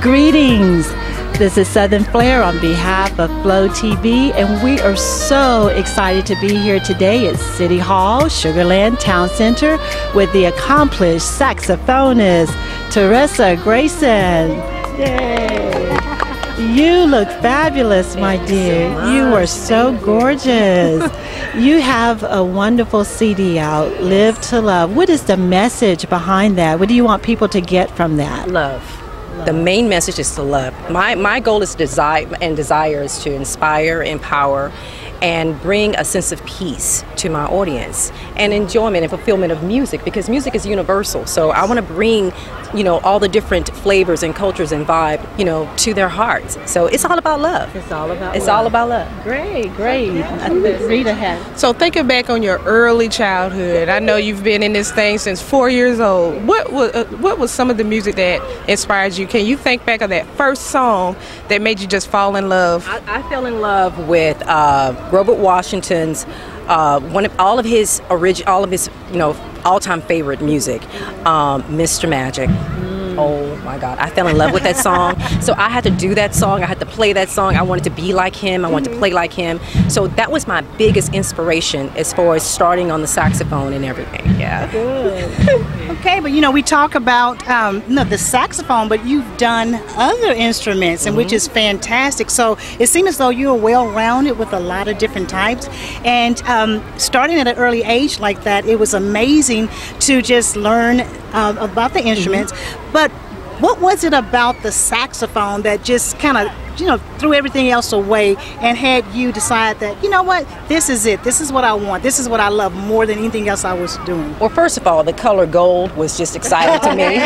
Greetings. This is Southern Flair on behalf of Flow TV, and we are so excited to be here today at City Hall, Sugarland Town Center, with the accomplished saxophonist, Teressa Grayson. Yay! You look fabulous, my dear. You are so gorgeous. You have a wonderful CD out, Live to Love. What is the message behind that? What do you want people to get from that? Love. The main message is to love. My goal is desire is to inspire, empower, and bring a sense of peace to my audience and enjoyment and fulfillment of music, because music is universal. So I want to bring, all the different flavors and cultures and vibe, to their hearts. So it's all about love. It's all about It's love. all about love. Great, great. Rita had. So thinking back on your early childhood, I know you've been in this thing since 4 years old. What was some of the music that inspired you? Can you think back of that first song that made you just fall in love? I fell in love with Robert Washington's all of his all-time favorite music, Mr. Magic. Oh my God, I fell in love with that song. So I had to do that song. I had to play that song. I wanted to be like him. I wanted to play like him. So that was my biggest inspiration as far as starting on the saxophone and everything. Yeah. Good. Okay, but we talk about the saxophone, but you've done other instruments, and which is fantastic. So it seems as though you're well-rounded with a lot of different types. And starting at an early age like that, it was amazing to just learn about the instruments. But what was it about the saxophone that just kind of threw everything else away and had you decide that, what, this is it, this is what I want, this is what I love more than anything else I was doing? Well, first of all, the color gold was just exciting to me.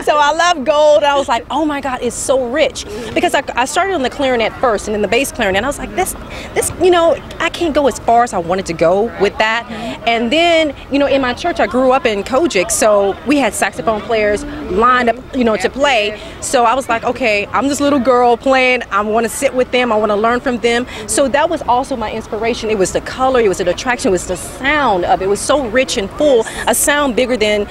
So I love gold. I was like, oh my God, it's so rich. Because I started on the clarinet first and then the bass clarinet. I was like, this, I can't go as far as I wanted to go with that. And then, in my church, I grew up in Kojic, so we had saxophone players lined up, to play. So I was like, okay, I'm this little girl playing. I want to sit with them. I want to learn from them. So that was also my inspiration. It was the color. It was the attraction. It was the sound of it. It was so rich and full. A sound bigger than,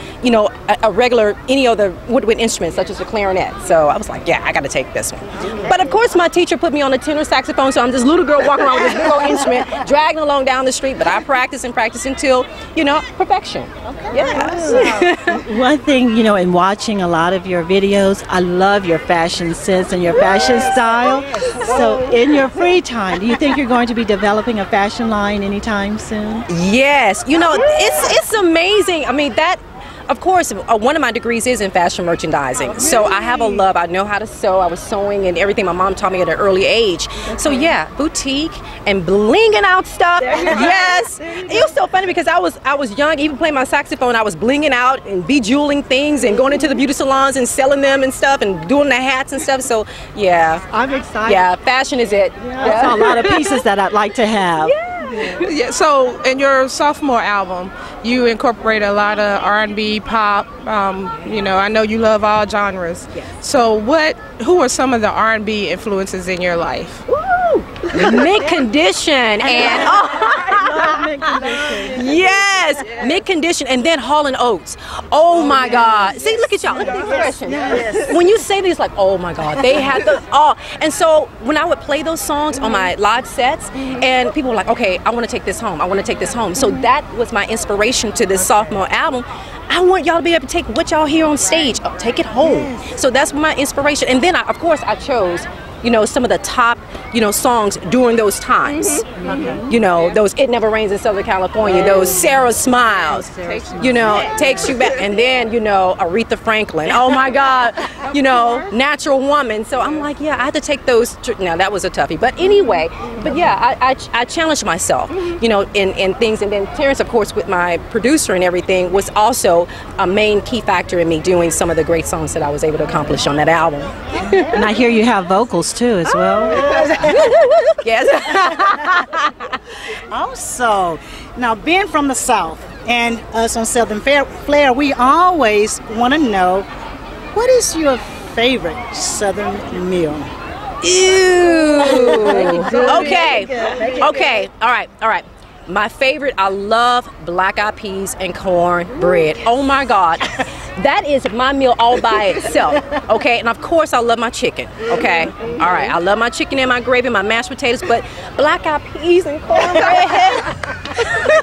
a regular, any other woodwind instrument, such as the clarinet. So I was like, yeah, I got to take this one. But of course, my teacher put me on a tenor saxophone. So I'm this little girl walking around with this big old instrument, dragging along down the street. But I practice and practice until, perfection. Okay. Yeah. One thing, in watching a lot of your videos, I love your fashion sense and your fashion style. So in your free time, do you think you're going to be developing a fashion line anytime soon? Yes. It's amazing. I mean, of course, one of my degrees is in fashion merchandising. So I have a love. I know how to sew. I was sewing and everything. My mom taught me at an early age. So yeah, boutique and blinging out stuff. Yes. It was so funny because I was young, even playing my saxophone, I was blinging out and bejeweling things and going into the beauty salons and selling them and stuff and doing the hats and stuff. So yeah. I'm excited. Yeah, fashion is it. Yeah. That's a lot of pieces that I'd like to have. Yeah, so in your sophomore album, you incorporate a lot of R&B, pop. I know you love all genres. Yes. So who are some of the R&B influences in your life? Mint Condition and yes, Mint Condition, and then Hall & Oates. Oh my God! See, look at y'all. Look at the expression. Yes. When you say these, like, oh my God, they had the And so when I would play those songs on my live sets, and people were like, okay, I want to take this home. I want to take this home. So that was my inspiration to this sophomore album. I want y'all to be able to take what y'all hear on stage, take it home. So that's my inspiration. And then, of course, I chose some of the top, songs during those times. Those It Never Rains in Southern California, those Sarah Smiles, Takes You Back, and then, Aretha Franklin. Oh my God, Natural Woman. So I'm like, yeah, I had to take those. Now that was a toughie, but anyway, I challenged myself, in things. And then Terrence, of course, with my producer and everything, was also a main key factor in me doing some of the great songs that I was able to accomplish on that album. And I hear you have vocals too as well. Yes. Also, now being from the South and us on Southern Flair, we always want to know, what is your favorite Southern meal? Ew. Okay. All right. My favorite, I love black-eyed peas and cornbread. Oh my God. That is my meal all by itself, okay? And of course, I love my chicken, okay? All right, I love my chicken and my gravy, my mashed potatoes, but black-eyed peas and cornbread.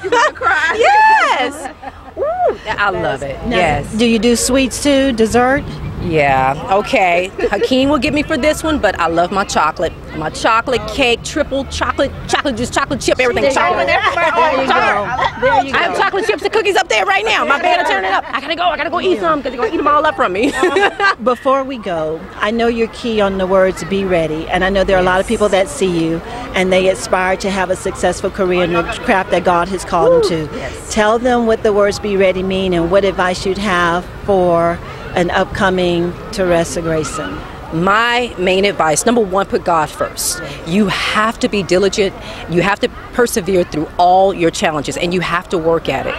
You gonna cry? Yes. Ooh, I love it. Yes. Do you do sweets too? Dessert? Yeah, okay. Hakeem will get me for this one, but I love my chocolate. My chocolate cake, triple chocolate juice, chocolate chip, everything. Chocolate everywhere. There you go. There you go. I have chocolate chips and cookies up there right now. My bed will turn it up. I gotta go eat some because they're gonna eat them all up from me. Before we go, I know you're key on the words "be ready," and I know there are a lot of people that see you and they aspire to have a successful career in the craft that God has called them to. Yes. Tell them what the words "be ready" mean and what advice you'd have for an upcoming Teressa Grayson. My main advice, number one, put God first. You have to be diligent. You have to persevere through all your challenges, and you have to work at it.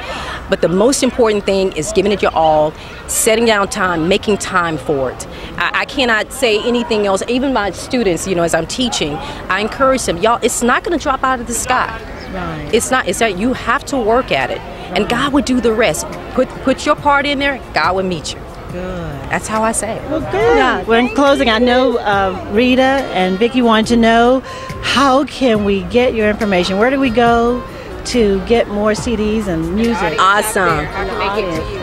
But the most important thing is giving it your all, setting down time, making time for it. I cannot say anything else. Even my students, as I'm teaching, I encourage them, y'all, it's not going to drop out of the sky. Right. It's not. It's that you have to work at it, and God will do the rest. Put your part in there. God will meet you. Good. That's how I say it. Well, good. Yeah. Well, in closing, I know Rita and Vicki wanted to know, how can we get your information? Where do we go to get more CDs and music? Awesome.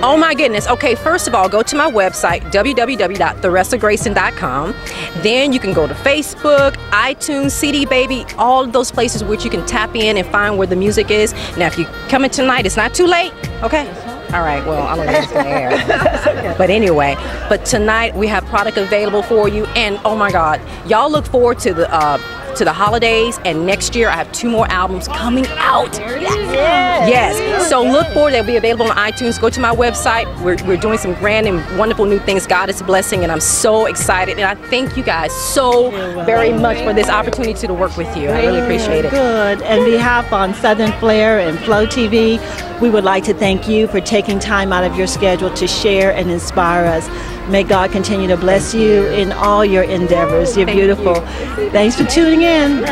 Oh my goodness. Okay, first of all, go to my website, www.theresagrayson.com. Then you can go to Facebook, iTunes, CD Baby, all of those places which you can tap in and find where the music is. Now, if you come in tonight, it's not too late. Okay. All right, well, I don't know if it's going to air. But anyway, tonight we have product available for you. And oh my God, y'all look forward to the holidays. And next year I have 2 more albums coming out. Yes. So look forward. They'll be available on iTunes. Go to my website. We're doing some grand and wonderful new things. God is blessing, and I'm so excited. And I thank you guys so very much for this opportunity to work with you. I really appreciate it. Good. On behalf on Southern Flair and Flow TV, we would like to thank you for taking time out of your schedule to share and inspire us. May God continue to bless you in all your endeavors. You're beautiful. Thanks for tuning in.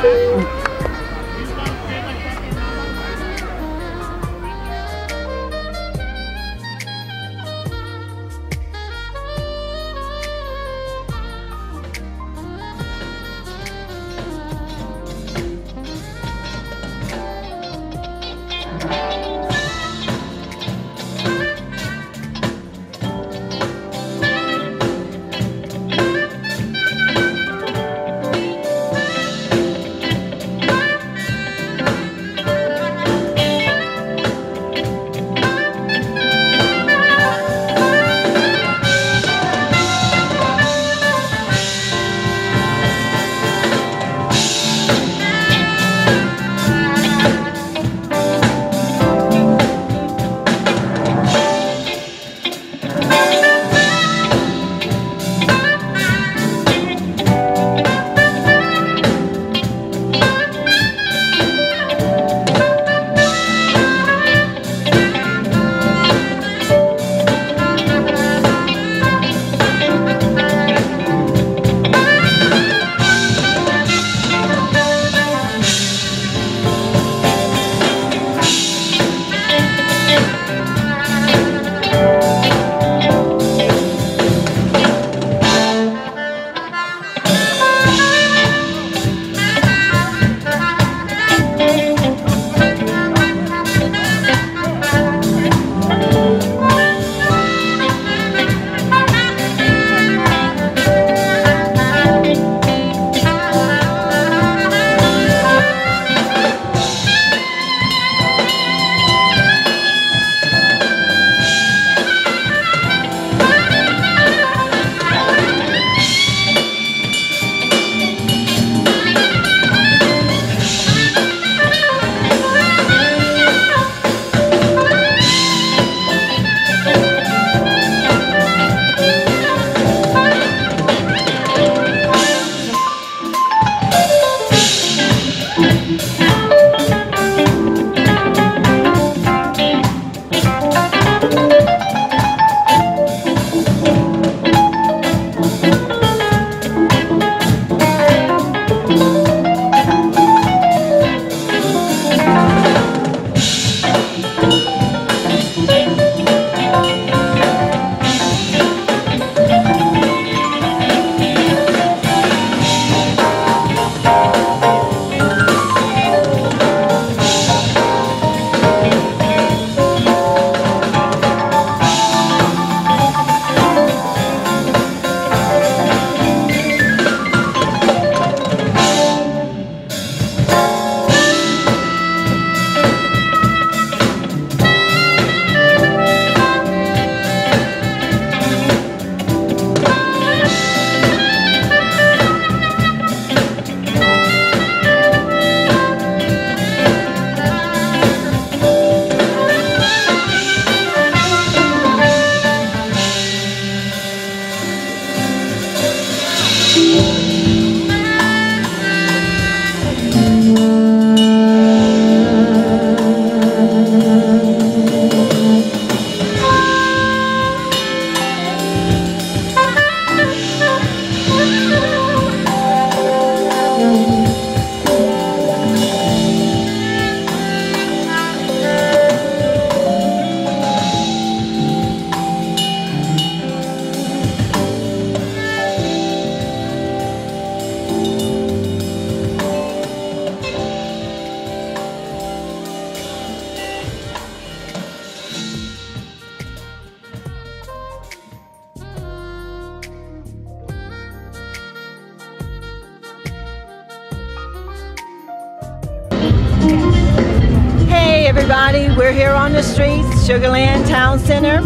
Everybody, we're here on the streets, Sugarland Town Center,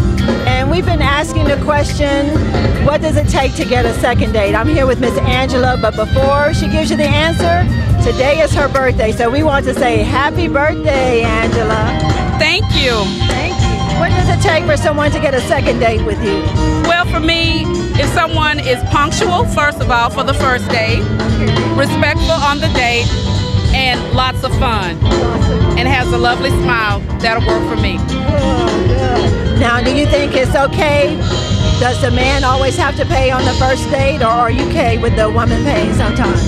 and we've been asking the question, what does it take to get a second date? I'm here with Miss Angela, but before she gives you the answer, today is her birthday, so we want to say happy birthday, Angela. Thank you. Thank you. What does it take for someone to get a second date with you? Well, for me, if someone is punctual, first of all, for the first date, respectful on the date, and lots of fun, and has a lovely smile, that'll work for me. Good. Now, do you think it's okay? Does the man always have to pay on the first date, or are you okay with the woman paying sometimes?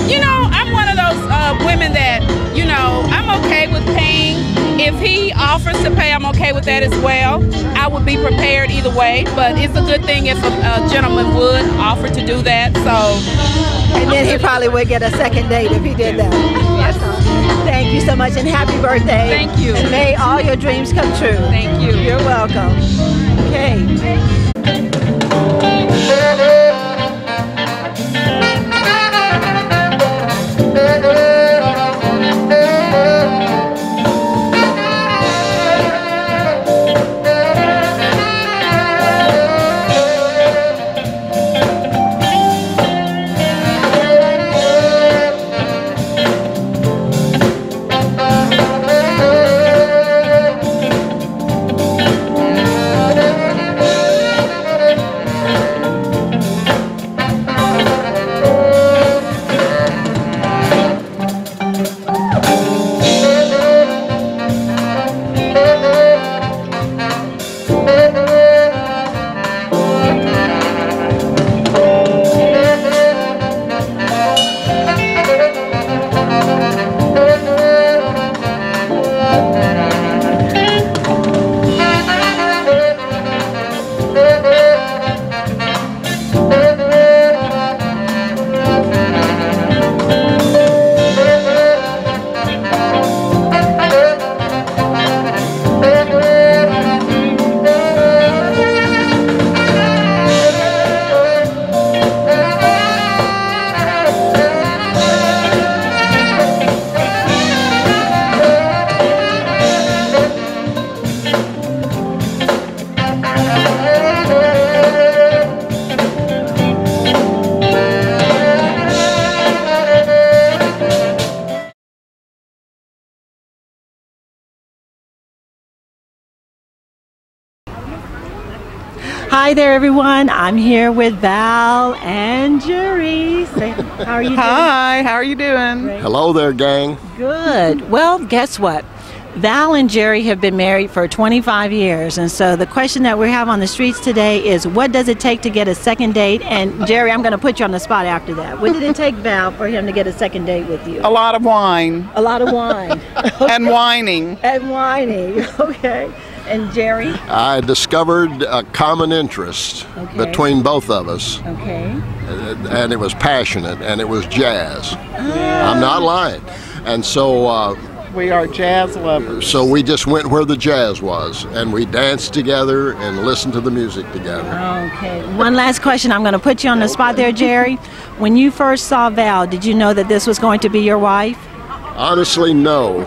You know, I'm one of those women that, you know, I'm okay with paying. If he offers to pay, I'm okay with that as well. I would be prepared either way, but it's a good thing if a gentleman would offer to do that, so. And then he probably would get a second date if he did that. Yes. Thank you so much, and happy birthday. Thank you. And may all your dreams come true. Thank you. You're welcome. Okay. Hi there, everyone. I'm here with Val and Jerry. How are you doing? Hi, how are you doing? Great. Hello there, gang. Good. Well, guess what? Val and Jerry have been married for 25 years, and so the question that we have on the streets today is, what does it take to get a second date? And Jerry, I'm going to put you on the spot after that. What did it take, Val, for him to get a second date with you? A lot of wine. A lot of wine. And whining. And whining. Okay. And Jerry? I discovered a common interest between both of us. Okay. And it was passionate, and it was jazz. I'm not lying. And so we are jazz lovers. So we just went where the jazz was, and we danced together and listened to the music together. Okay. One last question. I'm going to put you on the spot there, Jerry. When you first saw Val, did you know that this was going to be your wife? Honestly, no.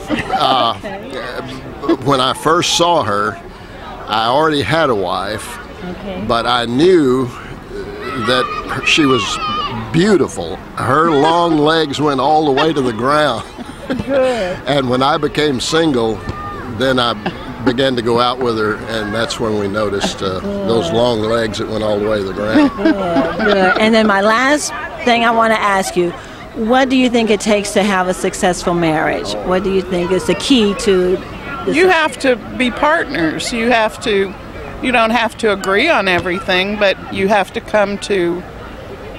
When I first saw her, I already had a wife, but I knew that she was beautiful. Her long legs went all the way to the ground. Good. And when I became single, then I began to go out with her, and that's when we noticed those long legs that went all the way to the ground. Good. And then my last thing I want to ask you, What do you think it takes to have a successful marriage? What do you think is the key to? You have to be partners. You don't have to agree on everything, but you have to come to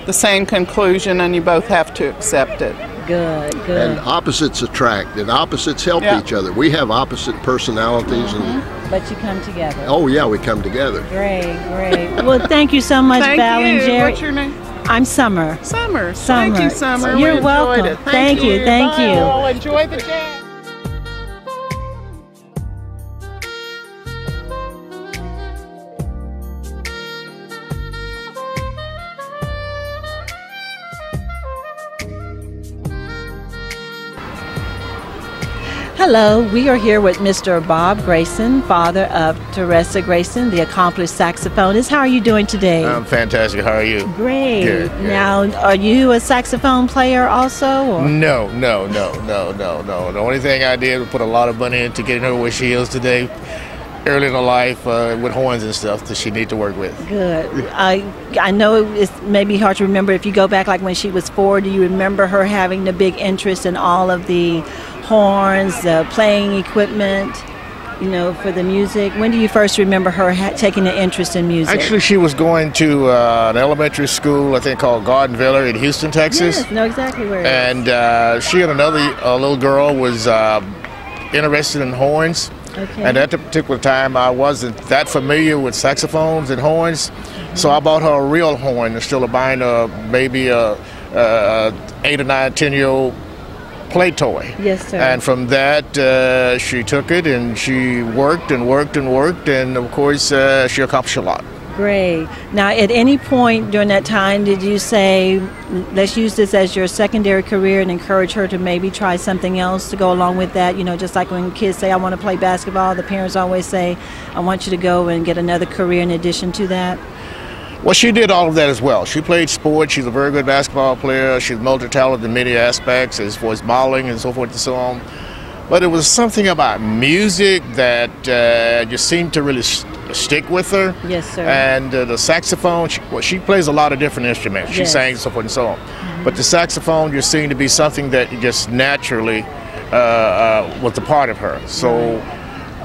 the same conclusion, and you both have to accept it. Good. And opposites attract, and opposites help each other. We have opposite personalities, But you come together. oh yeah, we come together. Great. Well, thank you so much, Thank Val you. and Jerry. What's your name? I'm Summer. Summer. Summer. Thank you, Summer. You're We enjoyed welcome. it. Thank you. Bye, all. Enjoy the jazz. Hello, we are here with Mr. Bob Grayson, father of Teressa Grayson, the accomplished saxophonist. How are you doing today? I'm fantastic. How are you? Great. Good. Now, are you a saxophone player also? Or? No. The only thing I did was put a lot of money into getting her where she is today, early in her life with horns and stuff that she needs to work with. Good. I know it's maybe hard to remember. If you go back like when she was 4, do you remember her having the big interest in all of the horns, the playing equipment, for the music? When do you first remember her taking an interest in music? Actually, she was going to an elementary school, I think, called Garden Villa in Houston, Texas. Yes, know exactly where it is. And she and another little girl was interested in horns. Okay. And at that particular time, I wasn't that familiar with saxophones and horns, so I bought her a real horn instead of buying maybe a 8 or 9, 10-year-old play toy. Yes, sir. And from that, she took it and she worked, and of course, she accomplished a lot. Great. Now, at any point during that time, did you say, let's use this as your secondary career and encourage her to maybe try something else to go along with that? Just like when kids say, I want to play basketball, the parents always say, I want you to go and get another career in addition to that? Well, she did all of that as well. She played sports. She's a very good basketball player. She's multi-talented in many aspects as far as modeling and so forth and so on. But it was something about music that just seemed to really stick with her. Yes, sir. And the saxophone, she plays a lot of different instruments. She sings, so forth and so on. But the saxophone just seemed to be something that just naturally was a part of her. So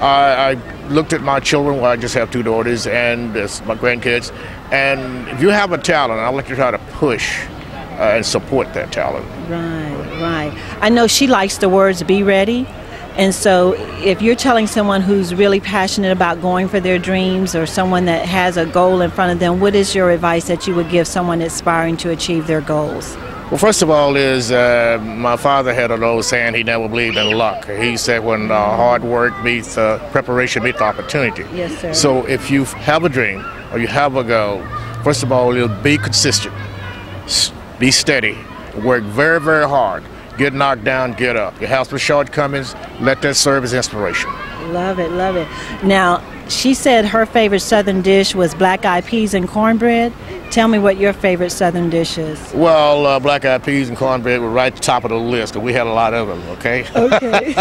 I looked at my children. Well, I just have 2 daughters and my grandkids. And if you have a talent, I like to try to push and support that talent. Right. I know she likes the words "be ready," and so if you're telling someone who's really passionate about going for their dreams, or someone that has a goal in front of them, what is your advice that you would give someone aspiring to achieve their goals? Well, first of all is my father had an old saying, he never believed in luck. He said when hard work meets preparation meets opportunity. Yes, sir. So if you have a dream or you have a goal, first of all, you'll be consistent, be steady, work very, very hard. Get knocked down, get up. You have some shortcomings, let that serve as inspiration. Love it. Now, she said her favorite Southern dish was black-eyed peas and cornbread. Tell me what your favorite Southern dish is. Well, black-eyed peas and cornbread were right at the top of the list, because we had a lot of them, okay? Okay.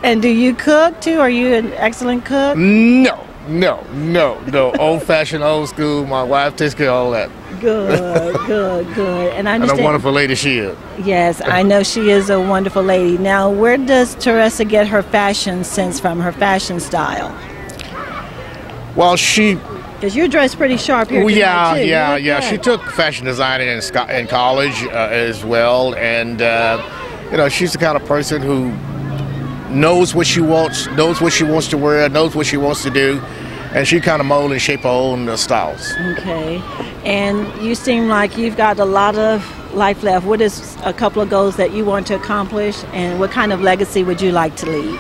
And do you cook, too? Are you an excellent cook? No. Old-fashioned, old school. My wife takes care of all that. Good. And I understand. And a wonderful lady she is. Yes, I know she is a wonderful lady. Now, where does Teressa get her fashion sense from, her fashion style? Well, because you're dressed pretty sharp here tonight, too. Yeah. She took fashion designing in college as well, and she's the kind of person who knows what she wants to wear, knows what she wants to do, and she kind of mold and shape her own styles. Okay, and you seem like you've got a lot of life left. What is a couple of goals that you want to accomplish, and what kind of legacy would you like to leave?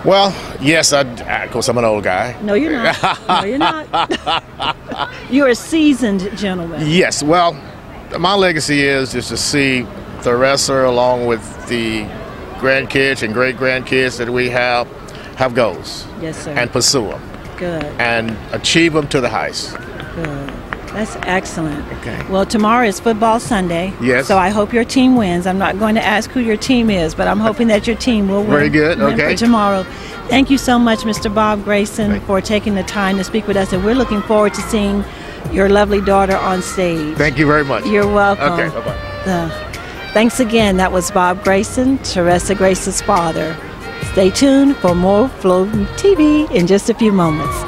Well, yes, of course, I'm an old guy. No, you're not. You're a seasoned gentleman. Yes, well, my legacy is to see Teressa, along with the grandkids and great-grandkids that we have goals. Yes, sir. And pursue them. Good. And achieve them to the highest. Good. That's excellent. Okay. Well, tomorrow is football Sunday. Yes. So I hope your team wins. I'm not going to ask who your team is, but I'm hoping that your team will win. Very good. Okay. For tomorrow. Thank you so much, Mr. Bob Grayson, for taking the time to speak with us, and we're looking forward to seeing your lovely daughter on stage. Thank you very much. You're welcome. Okay. Bye-bye. Thanks again. That was Bob Grayson, Teressa Grayson's father. Stay tuned for more Flow TV in just a few moments.